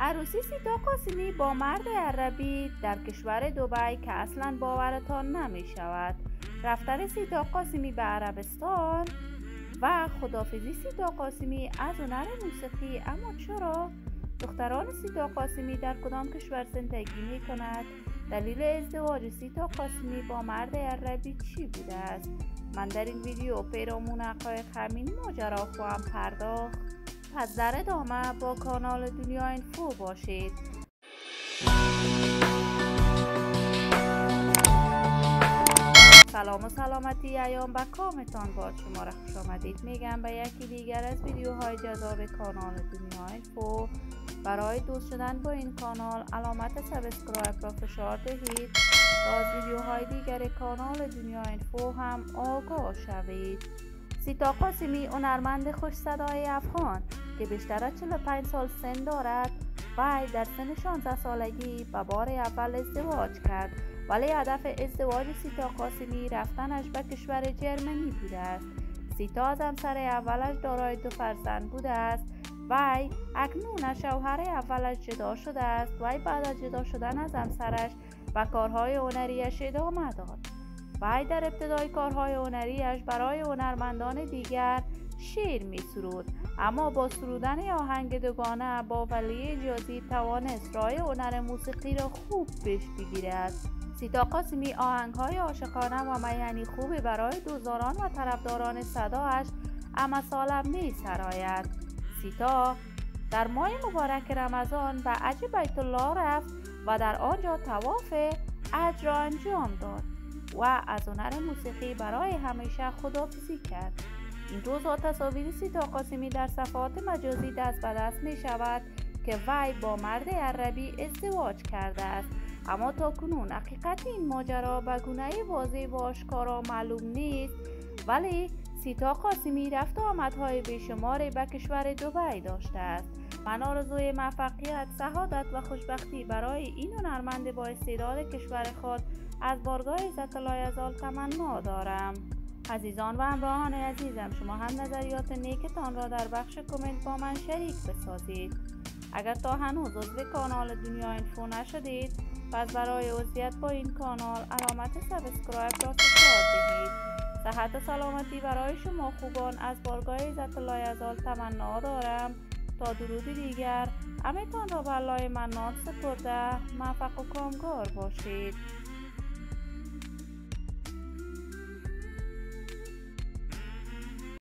عروسی سیتا قاسمی با مرد عربی در کشور دبی که اصلا باورتان نمی شود. رفتن سیتا قاسمی به عربستان و خداحافظی سیتا قاسمی از هنر موسیقی. اما چرا؟ دختران سیتا قاسمی در کدام کشور زندگی می کند؟ دلیل ازدواج سیتا قاسمی با مرد عربی چی بوده است؟ من در این ویدیو پیرامون حقایق همین ماجرا خواهم پرداخت. پس در ادامه با کانال دنیا اینفو باشید. سلام و سلامتی ایام به کامتان باد. شما را خوش آمدید میگم به یکی دیگر از ویدیوهای جذاب کانال دنیا اینفو. برای دوست شدن با این کانال علامت سابسکرایب را فشار دهید تا از ویدیوهای دیگر کانال دنیا اینفو هم آگاه شوید. سیتا قاسمی هنرمند خوش صدای افغان که بیشتر از 45 سال سن دارد و در سن 16 سالگی به بار اول ازدواج کرد، ولی هدف ازدواج سیتا قاسمی رفتنش به کشور جرمنی بوده است. سیتا از همسر اولش دارای 2 فرزند بوده است. وی اکنون شوهر اولش جدا شده است. وی بعد از جدا شدن از همسرش به کارهای هنریش ادامه داد. وی در ابتدای کارهای هنریش برای هنرمندان دیگر شعر می سرود، اما با سرودن آهنگ دوگانه با ولی اجازی توانست راه هنر موسیقی را خوب پیش بگیرد. سیتا قاسمی آهنگهای عاشقانه و میهنی خوبی برای دوستداران و طرفداران صدایش همه ساله می سراید. سیتا در ماه مبارک رمضان به حج بیت الله رفت و در آنجا طواف حج را انجام داد و از هنر موسیقی برای همیشه خداحافظی کرد. این روزها تصاویر سیتا قاسمی در صفحات مجازی دست به دست می شود که وی با مرد عربی ازدواج کرده است، اما تا کنون حقیقت این ماجرا به گونه واضح و آشکارا معلوم نیست. ولی سیتا قاسمی رفت و آمدهای بیشماری به کشور دبی داشته است. من آرزوی موفقیت، سعادت و خوشبختی برای این هنرمند با استعداد کشور خود از بارگاه عزت الله یزال تمنا دارم. عزیزان و همراهان عزیزم، شما هم نظریات نیکتان را در بخش کامنت با من شریک بسازید. اگر تا هنوز عضو کانال دنیا اینفو نشدید، پس برای عضویت با این کانال علامت سابسکرایب را فشار دهید. صحت و سلامتی برای شما خوبان از بارگاه عزت الله یزال تمنا دارم. تا درود دیگر همه‌تان را به الله منان سپرده موفق و کامگار باشید.